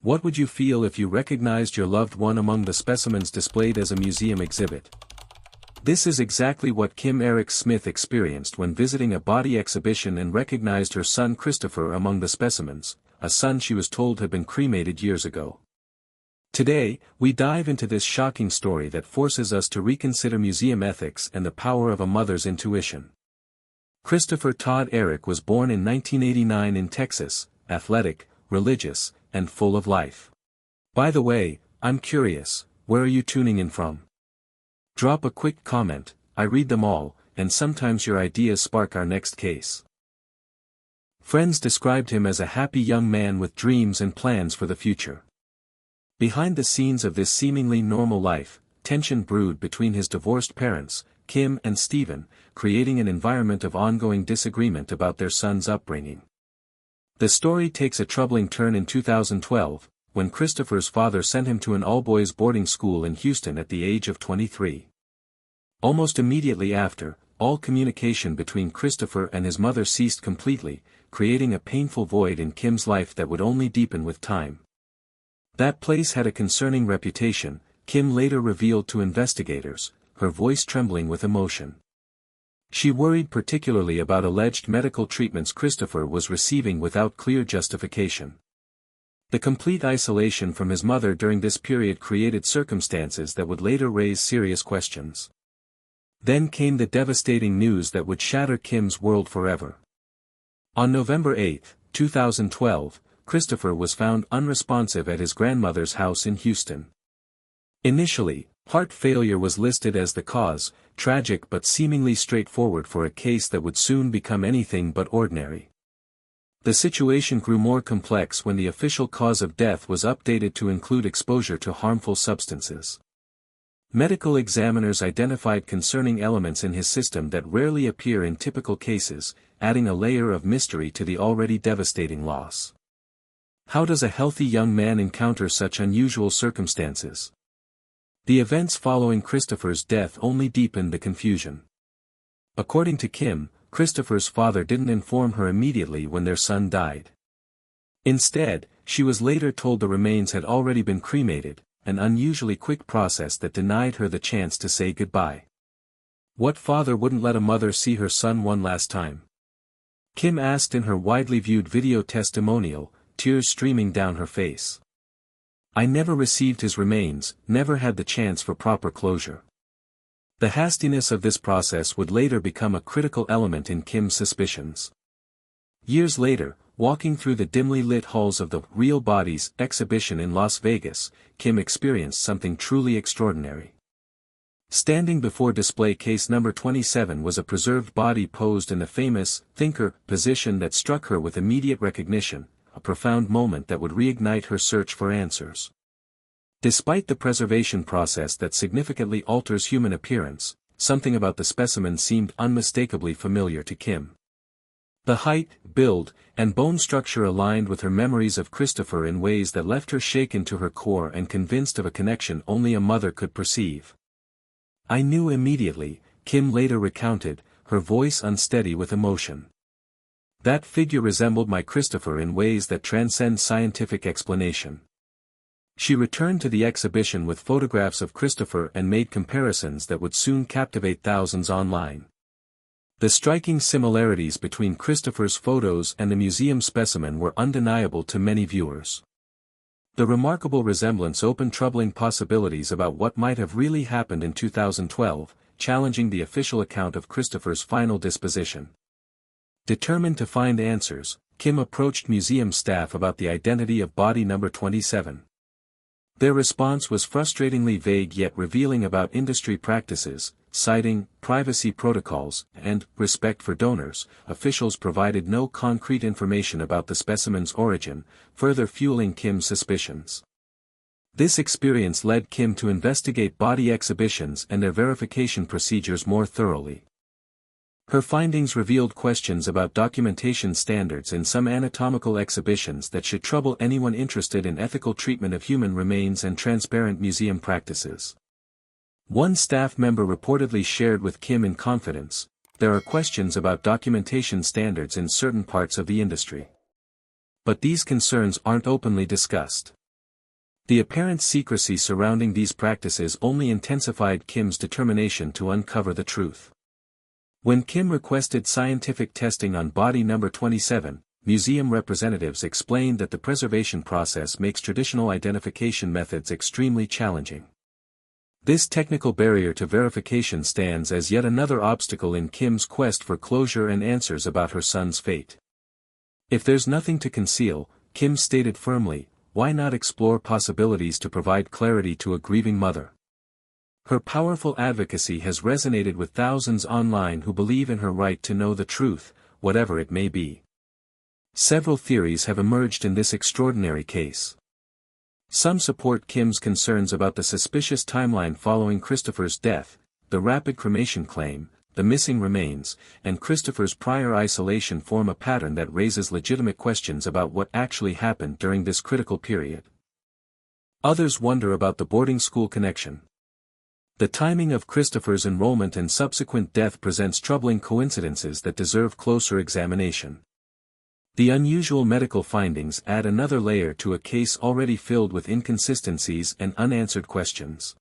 What would you feel if you recognized your loved one among the specimens displayed as a museum exhibit? This is exactly what Kim Eric Smith experienced when visiting a body exhibition and recognized her son Christopher among the specimens, a son she was told had been cremated years ago. Today, we dive into this shocking story that forces us to reconsider museum ethics and the power of a mother's intuition. Christopher Todd Eric was born in 1989 in Texas, athletic, religious, and full of life. By the way, I'm curious, where are you tuning in from? Drop a quick comment, I read them all, and sometimes your ideas spark our next case. Friends described him as a happy young man with dreams and plans for the future. Behind the scenes of this seemingly normal life, tension brewed between his divorced parents, Kim and Stephen, creating an environment of ongoing disagreement about their son's upbringing. The story takes a troubling turn in 2012, when Christopher's father sent him to an all-boys boarding school in Houston at the age of 23. Almost immediately after, all communication between Christopher and his mother ceased completely, creating a painful void in Kim's life that would only deepen with time. That place had a concerning reputation, Kim later revealed to investigators, her voice trembling with emotion. She worried particularly about alleged medical treatments Christopher was receiving without clear justification. The complete isolation from his mother during this period created circumstances that would later raise serious questions. Then came the devastating news that would shatter Kim's world forever. On November 8, 2012, Christopher was found unresponsive at his grandmother's house in Houston. Initially, heart failure was listed as the cause, tragic but seemingly straightforward for a case that would soon become anything but ordinary. The situation grew more complex when the official cause of death was updated to include exposure to harmful substances. Medical examiners identified concerning elements in his system that rarely appear in typical cases, adding a layer of mystery to the already devastating loss. How does a healthy young man encounter such unusual circumstances? The events following Christopher's death only deepened the confusion. According to Kim, Christopher's father didn't inform her immediately when their son died. Instead, she was later told the remains had already been cremated, an unusually quick process that denied her the chance to say goodbye. What father wouldn't let a mother see her son one last time? Kim asked in her widely viewed video testimonial, tears streaming down her face. I never received his remains, never had the chance for proper closure. The hastiness of this process would later become a critical element in Kim's suspicions. Years later, walking through the dimly lit halls of the Real Bodies exhibition in Las Vegas, Kim experienced something truly extraordinary. Standing before display case number 27 was a preserved body posed in the famous thinker position that struck her with immediate recognition, a profound moment that would reignite her search for answers. Despite the preservation process that significantly alters human appearance, something about the specimen seemed unmistakably familiar to Kim. The height, build, and bone structure aligned with her memories of Christopher in ways that left her shaken to her core and convinced of a connection only a mother could perceive. I knew immediately, Kim later recounted, her voice unsteady with emotion. That figure resembled my Christopher in ways that transcend scientific explanation. She returned to the exhibition with photographs of Christopher and made comparisons that would soon captivate thousands online. The striking similarities between Christopher's photos and the museum specimen were undeniable to many viewers. The remarkable resemblance opened troubling possibilities about what might have really happened in 2012, challenging the official account of Christopher's final disposition. Determined to find answers, Kim approached museum staff about the identity of body number 27. Their response was frustratingly vague yet revealing about industry practices, citing privacy protocols and respect for donors. Officials provided no concrete information about the specimen's origin, further fueling Kim's suspicions. This experience led Kim to investigate body exhibitions and their verification procedures more thoroughly. Her findings revealed questions about documentation standards in some anatomical exhibitions that should trouble anyone interested in ethical treatment of human remains and transparent museum practices. One staff member reportedly shared with Kim in confidence, "There are questions about documentation standards in certain parts of the industry. But these concerns aren't openly discussed. The apparent secrecy surrounding these practices only intensified Kim's determination to uncover the truth. When Kim requested scientific testing on body number 27, museum representatives explained that the preservation process makes traditional identification methods extremely challenging. This technical barrier to verification stands as yet another obstacle in Kim's quest for closure and answers about her son's fate. If there's nothing to conceal, Kim stated firmly, why not explore possibilities to provide clarity to a grieving mother? Her powerful advocacy has resonated with thousands online who believe in her right to know the truth, whatever it may be. Several theories have emerged in this extraordinary case. Some support Kim's concerns about the suspicious timeline following Christopher's death, the rapid cremation claim, the missing remains, and Christopher's prior isolation form a pattern that raises legitimate questions about what actually happened during this critical period. Others wonder about the boarding school connection. The timing of Christopher's enrollment and subsequent death presents troubling coincidences that deserve closer examination. The unusual medical findings add another layer to a case already filled with inconsistencies and unanswered questions.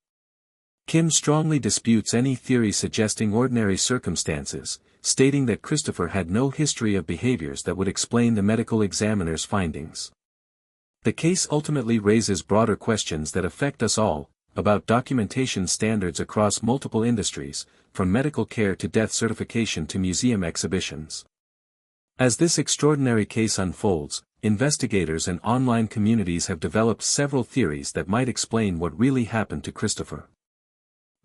Kim strongly disputes any theory suggesting ordinary circumstances, stating that Christopher had no history of behaviors that would explain the medical examiner's findings. The case ultimately raises broader questions that affect us all, about documentation standards across multiple industries, from medical care to death certification to museum exhibitions. As this extraordinary case unfolds, investigators and online communities have developed several theories that might explain what really happened to Christopher.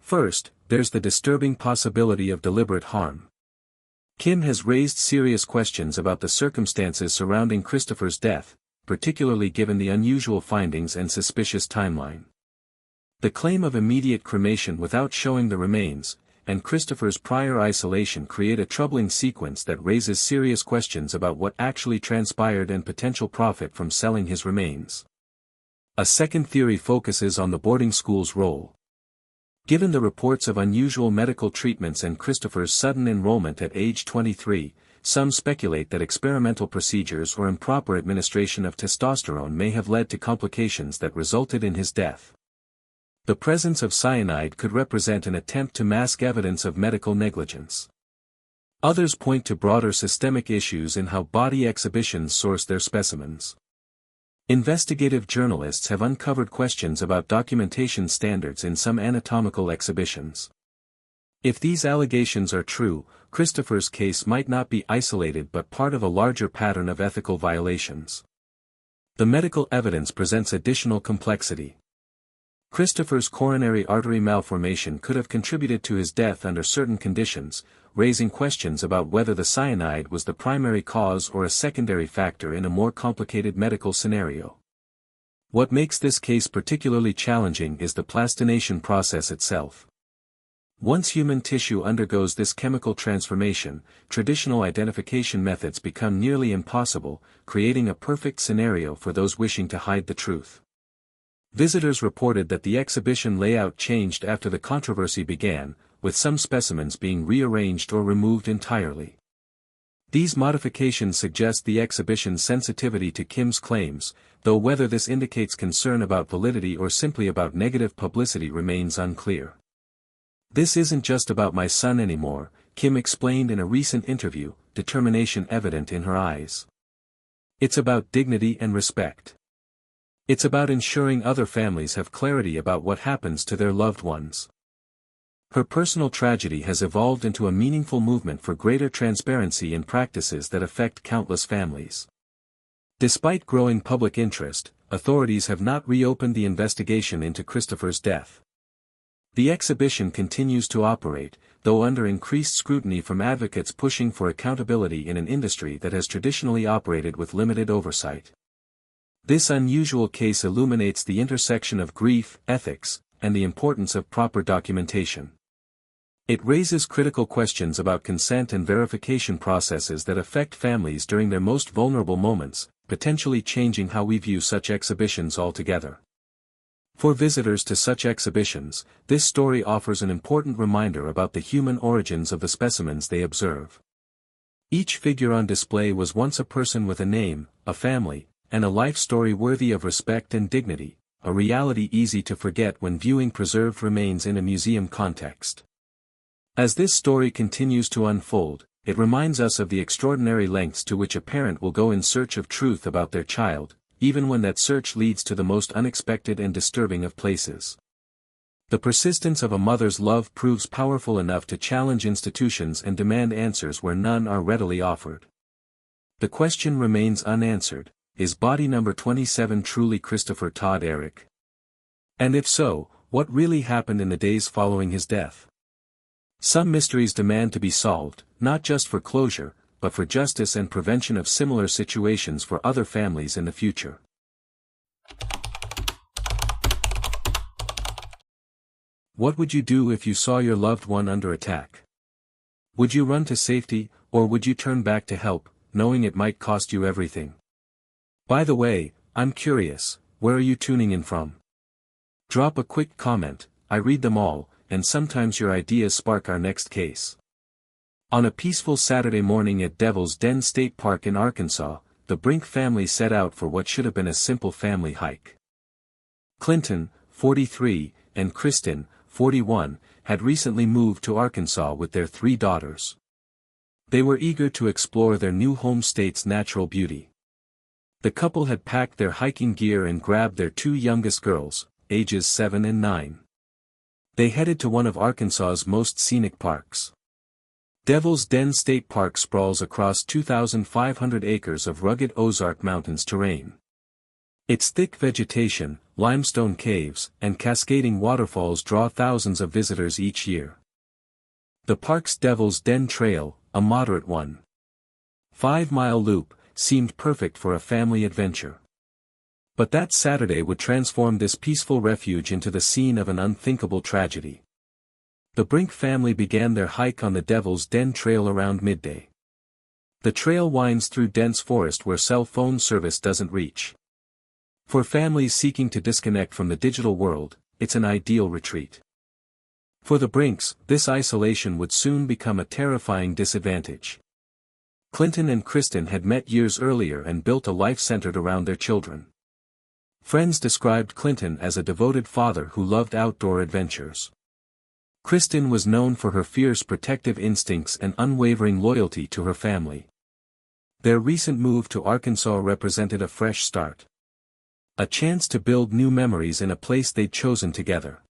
First, there's the disturbing possibility of deliberate harm. Kim has raised serious questions about the circumstances surrounding Christopher's death, particularly given the unusual findings and suspicious timeline. The claim of immediate cremation without showing the remains, and Christopher's prior isolation create a troubling sequence that raises serious questions about what actually transpired and potential profit from selling his remains. A second theory focuses on the boarding school's role. Given the reports of unusual medical treatments and Christopher's sudden enrollment at age 23, some speculate that experimental procedures or improper administration of testosterone may have led to complications that resulted in his death. The presence of cyanide could represent an attempt to mask evidence of medical negligence. Others point to broader systemic issues in how body exhibitions source their specimens. Investigative journalists have uncovered questions about documentation standards in some anatomical exhibitions. If these allegations are true, Christopher's case might not be isolated but part of a larger pattern of ethical violations. The medical evidence presents additional complexity. Christopher's coronary artery malformation could have contributed to his death under certain conditions, raising questions about whether the cyanide was the primary cause or a secondary factor in a more complicated medical scenario. What makes this case particularly challenging is the plastination process itself. Once human tissue undergoes this chemical transformation, traditional identification methods become nearly impossible, creating a perfect scenario for those wishing to hide the truth. Visitors reported that the exhibition layout changed after the controversy began, with some specimens being rearranged or removed entirely. These modifications suggest the exhibition's sensitivity to Kim's claims, though whether this indicates concern about validity or simply about negative publicity remains unclear. "This isn't just about my son anymore," Kim explained in a recent interview, determination evident in her eyes. "It's about dignity and respect. It's about ensuring other families have clarity about what happens to their loved ones." Her personal tragedy has evolved into a meaningful movement for greater transparency in practices that affect countless families. Despite growing public interest, authorities have not reopened the investigation into Christopher's death. The exhibition continues to operate, though under increased scrutiny from advocates pushing for accountability in an industry that has traditionally operated with limited oversight. This unusual case illuminates the intersection of grief, ethics, and the importance of proper documentation. It raises critical questions about consent and verification processes that affect families during their most vulnerable moments, potentially changing how we view such exhibitions altogether. For visitors to such exhibitions, this story offers an important reminder about the human origins of the specimens they observe. Each figure on display was once a person with a name, a family, and a life story worthy of respect and dignity, a reality easy to forget when viewing preserved remains in a museum context. As this story continues to unfold, it reminds us of the extraordinary lengths to which a parent will go in search of truth about their child, even when that search leads to the most unexpected and disturbing of places. The persistence of a mother's love proves powerful enough to challenge institutions and demand answers where none are readily offered. The question remains unanswered: is body number 27 truly Christopher Todd Eric? And if so, what really happened in the days following his death? Some mysteries demand to be solved, not just for closure, but for justice and prevention of similar situations for other families in the future. What would you do if you saw your loved one under attack? Would you run to safety, or would you turn back to help, knowing it might cost you everything? By the way, I'm curious, where are you tuning in from? Drop a quick comment, I read them all, and sometimes your ideas spark our next case. On a peaceful Saturday morning at Devil's Den State Park in Arkansas, the Brink family set out for what should have been a simple family hike. Clinton, 43, and Kristen, 41, had recently moved to Arkansas with their 3 daughters. They were eager to explore their new home state's natural beauty. The couple had packed their hiking gear and grabbed their 2 youngest girls, ages 7 and 9. They headed to one of Arkansas's most scenic parks. Devil's Den State Park sprawls across 2,500 acres of rugged Ozark Mountains terrain. Its thick vegetation, limestone caves, and cascading waterfalls draw thousands of visitors each year. The park's Devil's Den Trail, a moderate 1.5-mile loop, seemed perfect for a family adventure. But that Saturday would transform this peaceful refuge into the scene of an unthinkable tragedy. The Brink family began their hike on the Devil's Den Trail around midday. The trail winds through dense forest where cell phone service doesn't reach. For families seeking to disconnect from the digital world, it's an ideal retreat. For the Brinks, this isolation would soon become a terrifying disadvantage. Clinton and Kristen had met years earlier and built a life centered around their children. Friends described Clinton as a devoted father who loved outdoor adventures. Kristen was known for her fierce protective instincts and unwavering loyalty to her family. Their recent move to Arkansas represented a fresh start. A chance to build new memories in a place they'd chosen together.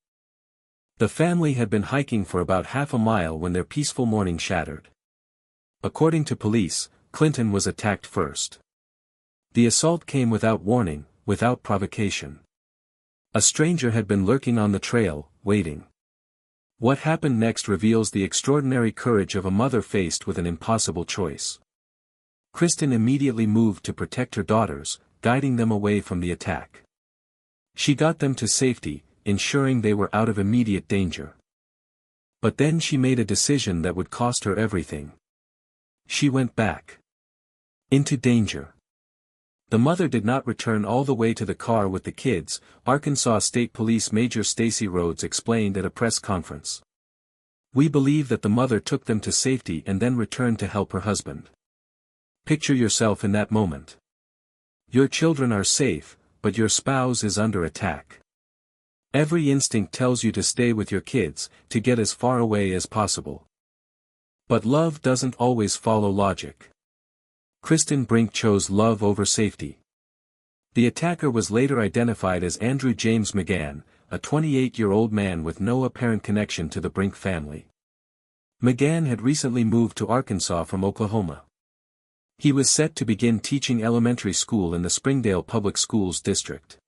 The family had been hiking for about half a mile when their peaceful morning shattered. According to police, Clinton was attacked first. The assault came without warning, without provocation. A stranger had been lurking on the trail, waiting. What happened next reveals the extraordinary courage of a mother faced with an impossible choice. Kristen immediately moved to protect her daughters, guiding them away from the attack. She got them to safety, ensuring they were out of immediate danger. But then she made a decision that would cost her everything. She went back into danger. The mother did not return all the way to the car with the kids, Arkansas State Police Major Stacy Rhodes explained at a press conference. We believe that the mother took them to safety and then returned to help her husband. Picture yourself in that moment. Your children are safe, but your spouse is under attack. Every instinct tells you to stay with your kids, to get as far away as possible. But love doesn't always follow logic. Kristen Brink chose love over safety. The attacker was later identified as Andrew James McGann, a 28-year-old man with no apparent connection to the Brink family. McGann had recently moved to Arkansas from Oklahoma. He was set to begin teaching elementary school in the Springdale Public Schools district.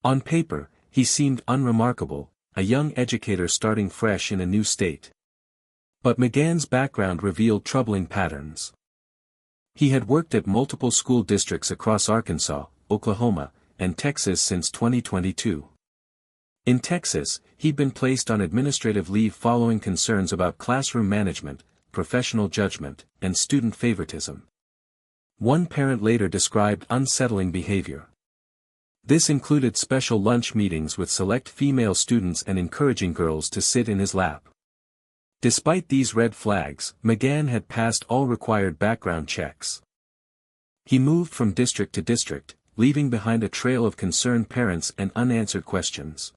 On paper, he seemed unremarkable, a young educator starting fresh in a new state. But McGann's background revealed troubling patterns. He had worked at multiple school districts across Arkansas, Oklahoma, and Texas since 2022. In Texas, he'd been placed on administrative leave following concerns about classroom management, professional judgment, and student favoritism. One parent later described unsettling behavior. This included special lunch meetings with select female students and encouraging girls to sit in his lap. Despite these red flags, McGann had passed all required background checks. He moved from district to district, leaving behind a trail of concerned parents and unanswered questions.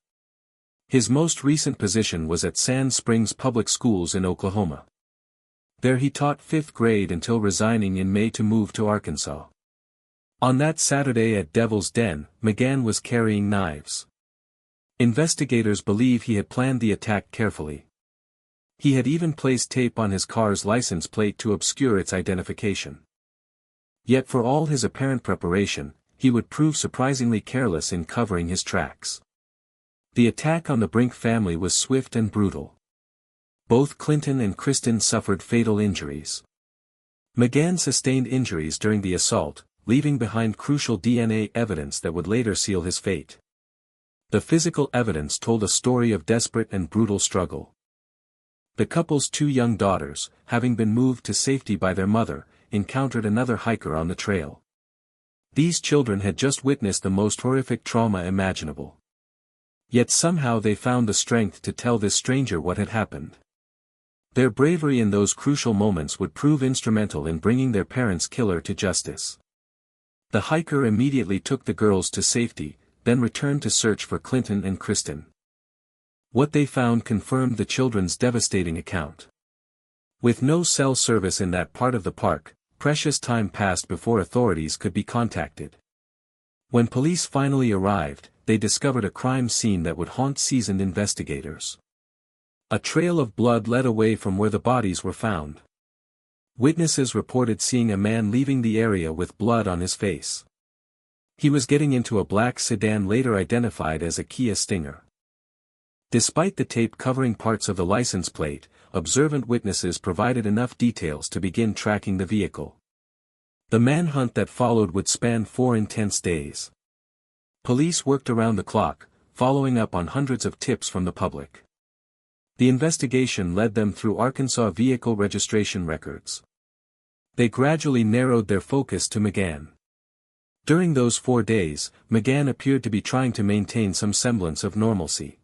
His most recent position was at Sand Springs Public Schools in Oklahoma. There he taught 5th grade until resigning in May to move to Arkansas. On that Saturday at Devil's Den, McGann was carrying knives. Investigators believe he had planned the attack carefully. He had even placed tape on his car's license plate to obscure its identification. Yet for all his apparent preparation, he would prove surprisingly careless in covering his tracks. The attack on the Brink family was swift and brutal. Both Clinton and Kristen suffered fatal injuries. McGann sustained injuries during the assault, leaving behind crucial DNA evidence that would later seal his fate. The physical evidence told a story of desperate and brutal struggle. The couple's 2 young daughters, having been moved to safety by their mother, encountered another hiker on the trail. These children had just witnessed the most horrific trauma imaginable. Yet somehow they found the strength to tell this stranger what had happened. Their bravery in those crucial moments would prove instrumental in bringing their parents' killer to justice. The hiker immediately took the girls to safety, then returned to search for Clinton and Kristen. What they found confirmed the children's devastating account. With no cell service in that part of the park, precious time passed before authorities could be contacted. When police finally arrived, they discovered a crime scene that would haunt seasoned investigators. A trail of blood led away from where the bodies were found. Witnesses reported seeing a man leaving the area with blood on his face. He was getting into a black sedan later identified as a Kia Stinger. Despite the tape covering parts of the license plate, observant witnesses provided enough details to begin tracking the vehicle. The manhunt that followed would span 4 intense days. Police worked around the clock, following up on hundreds of tips from the public. The investigation led them through Arkansas vehicle registration records. They gradually narrowed their focus to McGann. During those 4 days, McGann appeared to be trying to maintain some semblance of normalcy.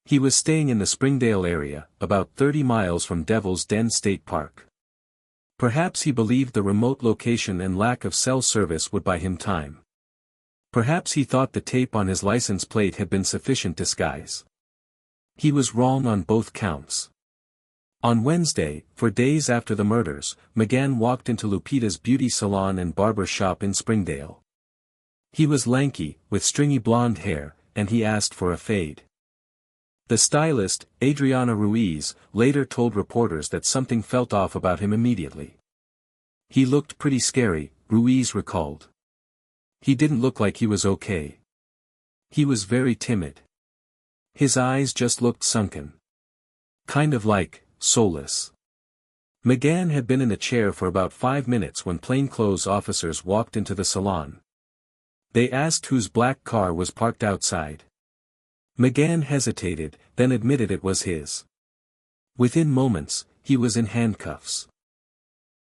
He was staying in the Springdale area, about 30 miles from Devil's Den State Park. Perhaps he believed the remote location and lack of cell service would buy him time. Perhaps he thought the tape on his license plate had been sufficient disguise. He was wrong on both counts. On Wednesday, for days after the murders, McGann walked into Lupita's beauty salon and barber shop in Springdale. He was lanky, with stringy blonde hair, and he asked for a fade. The stylist, Adriana Ruiz, later told reporters that something felt off about him immediately. He looked pretty scary, Ruiz recalled. He didn't look like he was okay. He was very timid. His eyes just looked sunken. Kind of like, soulless. McGann had been in the chair for about 5 minutes when plainclothes officers walked into the salon. They asked whose black car was parked outside. McGann hesitated, then admitted it was his. Within moments, he was in handcuffs.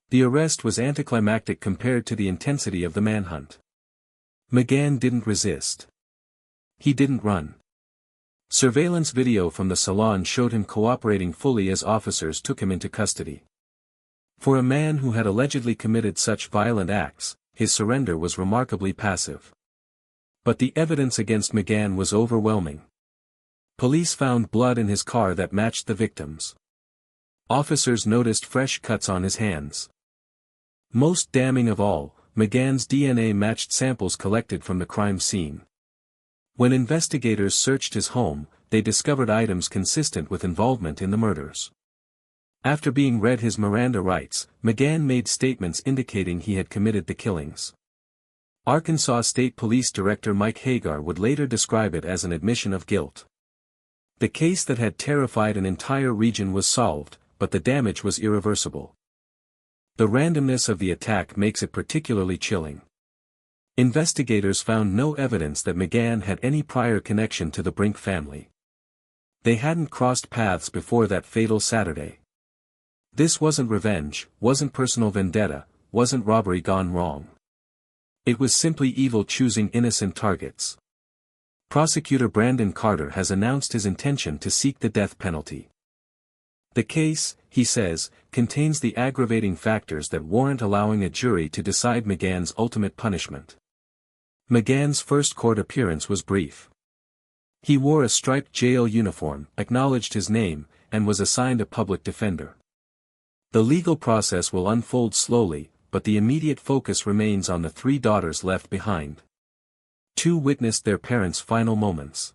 The arrest was anticlimactic compared to the intensity of the manhunt. McGann didn't resist. He didn't run. Surveillance video from the salon showed him cooperating fully as officers took him into custody. For a man who had allegedly committed such violent acts, his surrender was remarkably passive. But the evidence against McGann was overwhelming. Police found blood in his car that matched the victim's. Officers noticed fresh cuts on his hands. Most damning of all, McGann's DNA matched samples collected from the crime scene. When investigators searched his home, they discovered items consistent with involvement in the murders. After being read his Miranda rights, McGann made statements indicating he had committed the killings. Arkansas State Police Director Mike Hagar would later describe it as an admission of guilt. The case that had terrified an entire region was solved, but the damage was irreversible. The randomness of the attack makes it particularly chilling. Investigators found no evidence that McGann had any prior connection to the Brink family. They hadn't crossed paths before that fatal Saturday. This wasn't revenge, wasn't personal vendetta, wasn't robbery gone wrong. It was simply evil choosing innocent targets. Prosecutor Brandon Carter has announced his intention to seek the death penalty. The case, he says, contains the aggravating factors that warrant allowing a jury to decide McGann's ultimate punishment. McGann's first court appearance was brief. He wore a striped jail uniform, acknowledged his name, and was assigned a public defender. The legal process will unfold slowly, but the immediate focus remains on the three daughters left behind. Two witnessed their parents' final moments.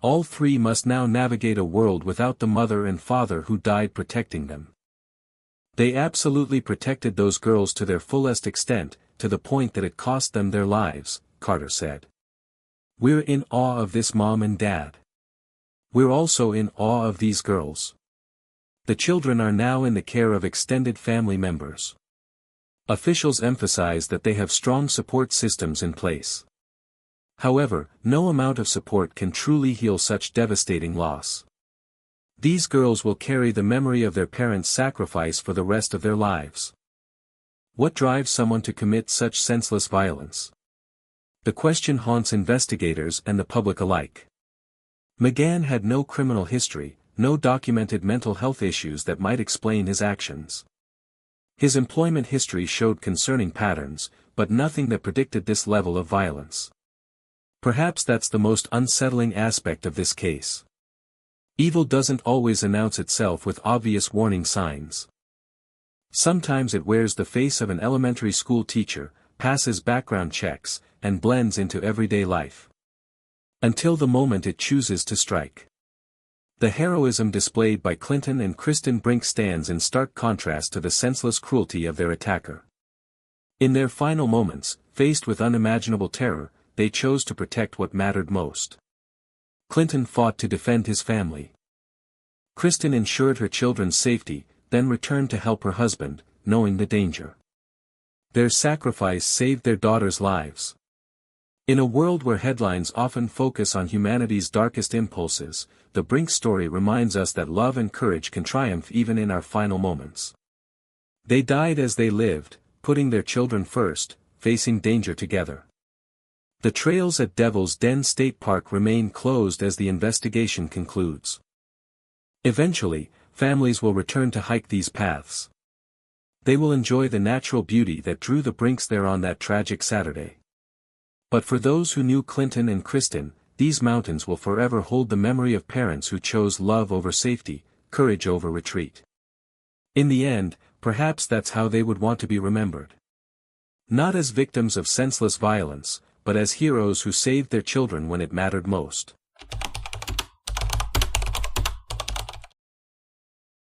All three must now navigate a world without the mother and father who died protecting them. They absolutely protected those girls to their fullest extent, to the point that it cost them their lives, Carter said. We're in awe of this mom and dad. We're also in awe of these girls. The children are now in the care of extended family members. Officials emphasize that they have strong support systems in place. However, no amount of support can truly heal such devastating loss. These girls will carry the memory of their parents' sacrifice for the rest of their lives. What drives someone to commit such senseless violence? The question haunts investigators and the public alike. McGann had no criminal history, no documented mental health issues that might explain his actions. His employment history showed concerning patterns, but nothing that predicted this level of violence. Perhaps that's the most unsettling aspect of this case. Evil doesn't always announce itself with obvious warning signs. Sometimes it wears the face of an elementary school teacher, passes background checks, and blends into everyday life. Until the moment it chooses to strike. The heroism displayed by Clinton and Kristen Brink stands in stark contrast to the senseless cruelty of their attacker. In their final moments, faced with unimaginable terror, they chose to protect what mattered most. Clinton fought to defend his family. Kristen ensured her children's safety, then returned to help her husband, knowing the danger. Their sacrifice saved their daughters' lives. In a world where headlines often focus on humanity's darkest impulses, the Brink story reminds us that love and courage can triumph even in our final moments. They died as they lived, putting their children first, facing danger together. The trails at Devil's Den State Park remain closed as the investigation concludes. Eventually, families will return to hike these paths. They will enjoy the natural beauty that drew the Brinks there on that tragic Saturday. But for those who knew Clinton and Kristen, these mountains will forever hold the memory of parents who chose love over safety, courage over retreat. In the end, perhaps that's how they would want to be remembered. Not as victims of senseless violence, but as heroes who saved their children when it mattered most.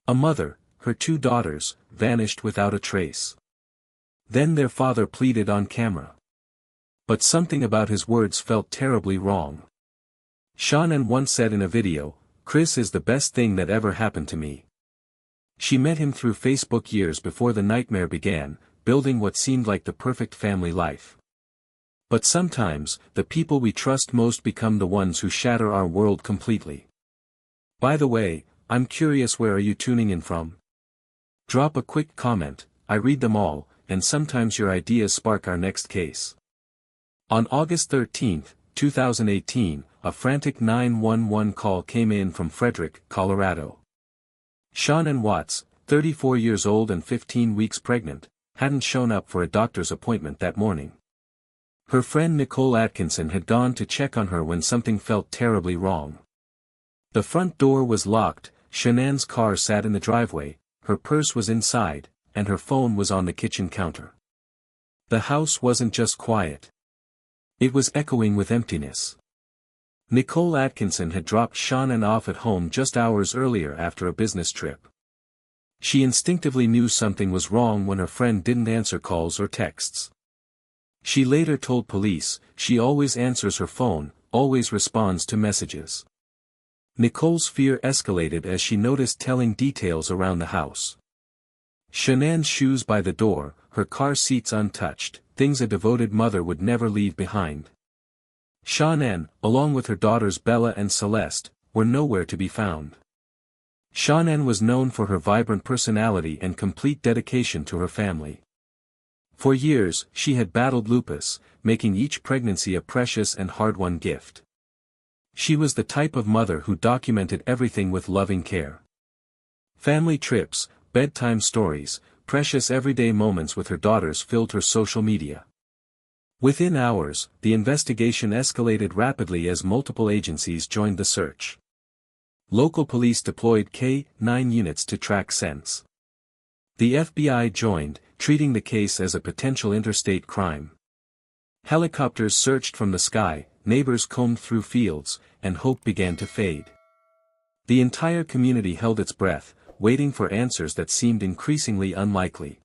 A mother, her two daughters, vanished without a trace. Then their father pleaded on camera. But something about his words felt terribly wrong. Shannon once said in a video, "Chris is the best thing that ever happened to me." She met him through Facebook years before the nightmare began, building what seemed like the perfect family life. But sometimes, the people we trust most become the ones who shatter our world completely. By the way, I'm curious, where are you tuning in from? Drop a quick comment, I read them all, and sometimes your ideas spark our next case. On August 13, 2018, a frantic 911 call came in from Frederick, Colorado. Shannon Watts, 34 years old and 15 weeks pregnant, hadn't shown up for a doctor's appointment that morning. Her friend Nicole Atkinson had gone to check on her when something felt terribly wrong. The front door was locked, Shannon's car sat in the driveway, her purse was inside, and her phone was on the kitchen counter. The house wasn't just quiet. It was echoing with emptiness. Nicole Atkinson had dropped Shannon off at home just hours earlier after a business trip. She instinctively knew something was wrong when her friend didn't answer calls or texts. She later told police, "She always answers her phone, always responds to messages." Nicole's fear escalated as she noticed telling details around the house. Shannon's shoes by the door, her car seats untouched, things a devoted mother would never leave behind. Shannon, along with her daughters Bella and Celeste, were nowhere to be found. Shannon was known for her vibrant personality and complete dedication to her family. For years, she had battled lupus, making each pregnancy a precious and hard-won gift. She was the type of mother who documented everything with loving care. Family trips, bedtime stories, precious everyday moments with her daughters filled her social media. Within hours, the investigation escalated rapidly as multiple agencies joined the search. Local police deployed K-9 units to track scents. The FBI joined, treating the case as a potential interstate crime. Helicopters searched from the sky, neighbors combed through fields, and hope began to fade. The entire community held its breath, waiting for answers that seemed increasingly unlikely.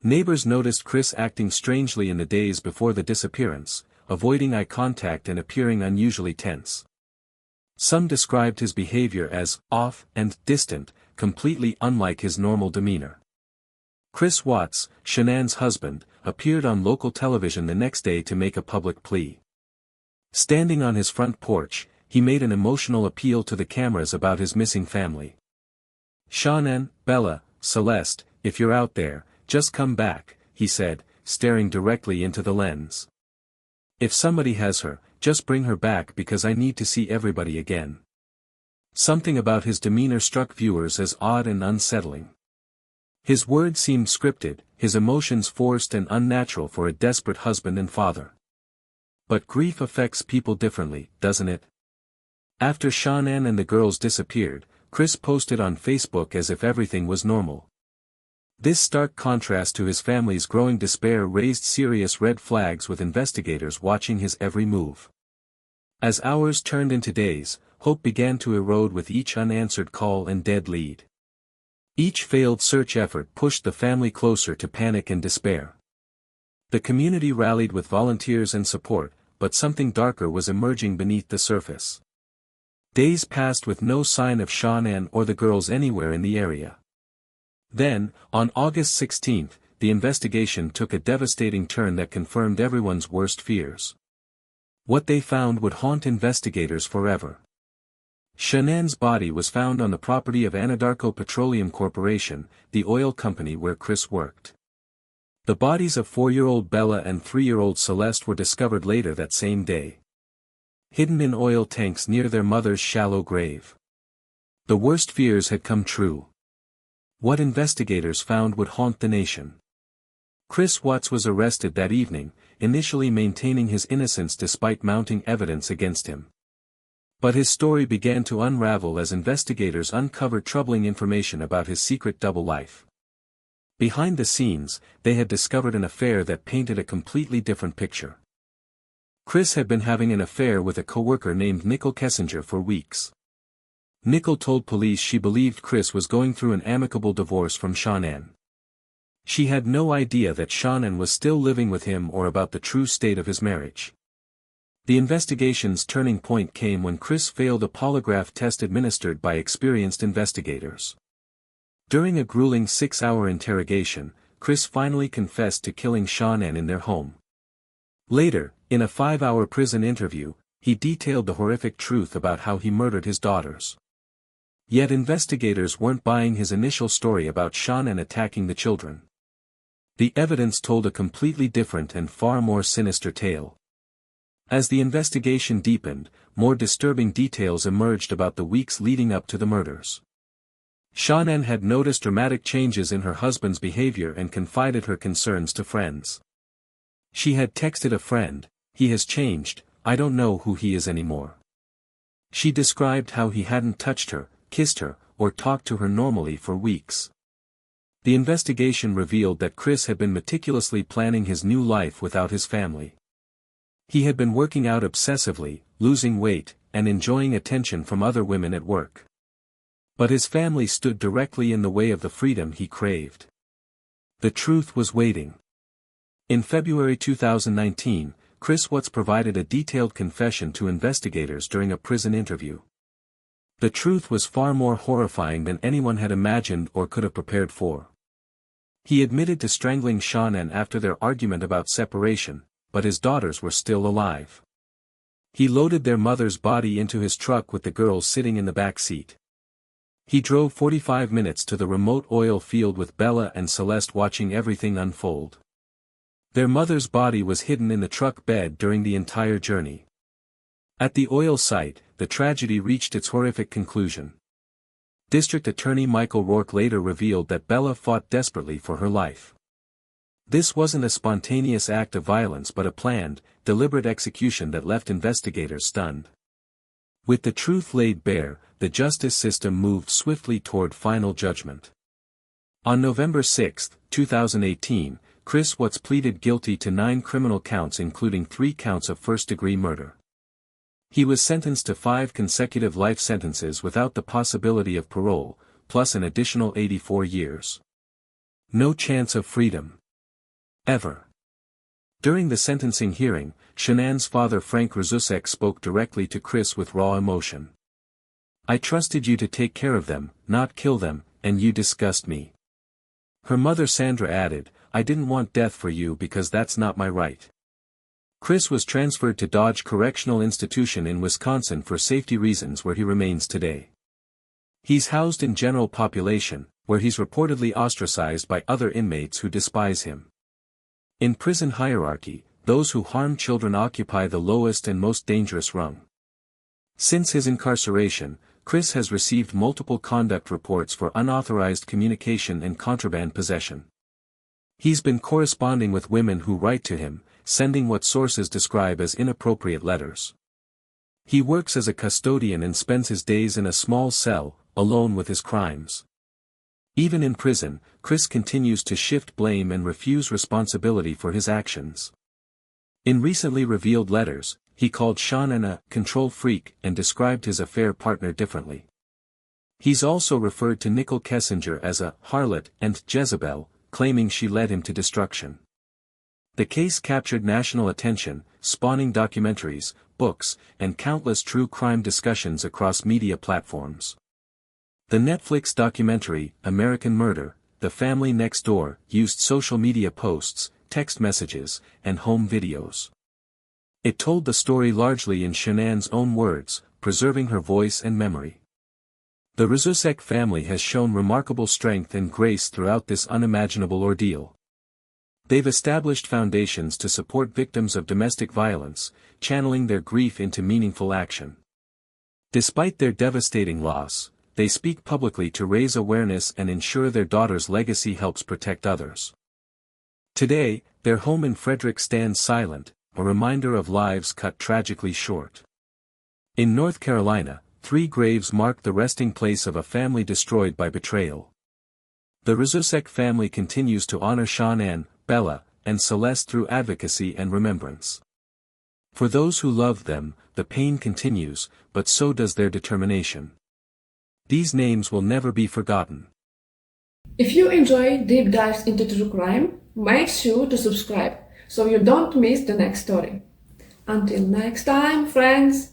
Neighbors noticed Chris acting strangely in the days before the disappearance, avoiding eye contact and appearing unusually tense. Some described his behavior as off and distant, completely unlike his normal demeanor. Chris Watts, Shanann's husband, appeared on local television the next day to make a public plea. Standing on his front porch, he made an emotional appeal to the cameras about his missing family. "Shanann, Bella, Celeste, if you're out there, just come back," he said, staring directly into the lens. "If somebody has her, just bring her back because I need to see everybody again." Something about his demeanor struck viewers as odd and unsettling. His words seemed scripted, his emotions forced and unnatural for a desperate husband and father. But grief affects people differently, doesn't it? After Shanann and the girls disappeared, Chris posted on Facebook as if everything was normal. This stark contrast to his family's growing despair raised serious red flags with investigators watching his every move. As hours turned into days, hope began to erode with each unanswered call and dead lead. Each failed search effort pushed the family closer to panic and despair. The community rallied with volunteers and support, but something darker was emerging beneath the surface. Days passed with no sign of Shanann or the girls anywhere in the area. Then, on August 16, the investigation took a devastating turn that confirmed everyone's worst fears. What they found would haunt investigators forever. Shanann's body was found on the property of Anadarko Petroleum Corporation, the oil company where Chris worked. The bodies of 4-year-old Bella and 3-year-old Celeste were discovered later that same day, hidden in oil tanks near their mother's shallow grave. The worst fears had come true. What investigators found would haunt the nation. Chris Watts was arrested that evening, initially maintaining his innocence despite mounting evidence against him. But his story began to unravel as investigators uncovered troubling information about his secret double life. Behind the scenes, they had discovered an affair that painted a completely different picture. Chris had been having an affair with a coworker named Nicole Kessinger for weeks. Nicole told police she believed Chris was going through an amicable divorce from Shanann. She had no idea that Shanann was still living with him or about the true state of his marriage. The investigation's turning point came when Chris failed a polygraph test administered by experienced investigators. During a grueling 6-hour interrogation, Chris finally confessed to killing Shanann in their home. Later, in a 5-hour prison interview, he detailed the horrific truth about how he murdered his daughters. Yet investigators weren't buying his initial story about Shanann attacking the children. The evidence told a completely different and far more sinister tale. As the investigation deepened, more disturbing details emerged about the weeks leading up to the murders. Shanann had noticed dramatic changes in her husband's behavior and confided her concerns to friends. She had texted a friend, "He has changed, I don't know who he is anymore." She described how he hadn't touched her, kissed her, or talked to her normally for weeks. The investigation revealed that Chris had been meticulously planning his new life without his family. He had been working out obsessively, losing weight, and enjoying attention from other women at work. But his family stood directly in the way of the freedom he craved. The truth was waiting. In February 2019, Chris Watts provided a detailed confession to investigators during a prison interview. The truth was far more horrifying than anyone had imagined or could have prepared for. He admitted to strangling Shanann after their argument about separation, but his daughters were still alive. He loaded their mother's body into his truck with the girls sitting in the back seat. He drove 45 minutes to the remote oil field with Bella and Celeste watching everything unfold. Their mother's body was hidden in the truck bed during the entire journey. At the oil site, the tragedy reached its horrific conclusion. District Attorney Michael Rourke later revealed that Bella fought desperately for her life. This wasn't a spontaneous act of violence but a planned, deliberate execution that left investigators stunned. With the truth laid bare, the justice system moved swiftly toward final judgment. On November 6, 2018, Chris Watts pleaded guilty to 9 criminal counts including 3 counts of first-degree murder. He was sentenced to 5 consecutive life sentences without the possibility of parole, plus an additional 84 years. No chance of freedom. Ever. During the sentencing hearing, Shannan's father Frank Rzusek spoke directly to Chris with raw emotion. "I trusted you to take care of them, not kill them, and you disgust me." Her mother Sandra added, "I didn't want death for you because that's not my right." Chris was transferred to Dodge Correctional Institution in Wisconsin for safety reasons where he remains today. He's housed in general population, where he's reportedly ostracized by other inmates who despise him. In prison hierarchy, those who harm children occupy the lowest and most dangerous rung. Since his incarceration, Chris has received multiple conduct reports for unauthorized communication and contraband possession. He's been corresponding with women who write to him, sending what sources describe as inappropriate letters. He works as a custodian and spends his days in a small cell, alone with his crimes. Even in prison, Chris continues to shift blame and refuse responsibility for his actions. In recently revealed letters, he called Shannan a control freak and described his affair partner differently. He's also referred to Nicole Kessinger as a harlot and Jezebel, claiming she led him to destruction. The case captured national attention, spawning documentaries, books, and countless true crime discussions across media platforms. The Netflix documentary, American Murder, The Family Next Door, used social media posts, text messages, and home videos. It told the story largely in Shannan's own words, preserving her voice and memory. The Rzusek family has shown remarkable strength and grace throughout this unimaginable ordeal. They've established foundations to support victims of domestic violence, channeling their grief into meaningful action. Despite their devastating loss, they speak publicly to raise awareness and ensure their daughter's legacy helps protect others. Today, their home in Frederick stands silent, a reminder of lives cut tragically short. In North Carolina, 3 graves mark the resting place of a family destroyed by betrayal. The Rzusek family continues to honor Shannan, Bella, and Celeste through advocacy and remembrance. For those who love them, the pain continues, but so does their determination. These names will never be forgotten. If you enjoy deep dives into true crime, make sure to subscribe so you don't miss the next story. Until next time, friends!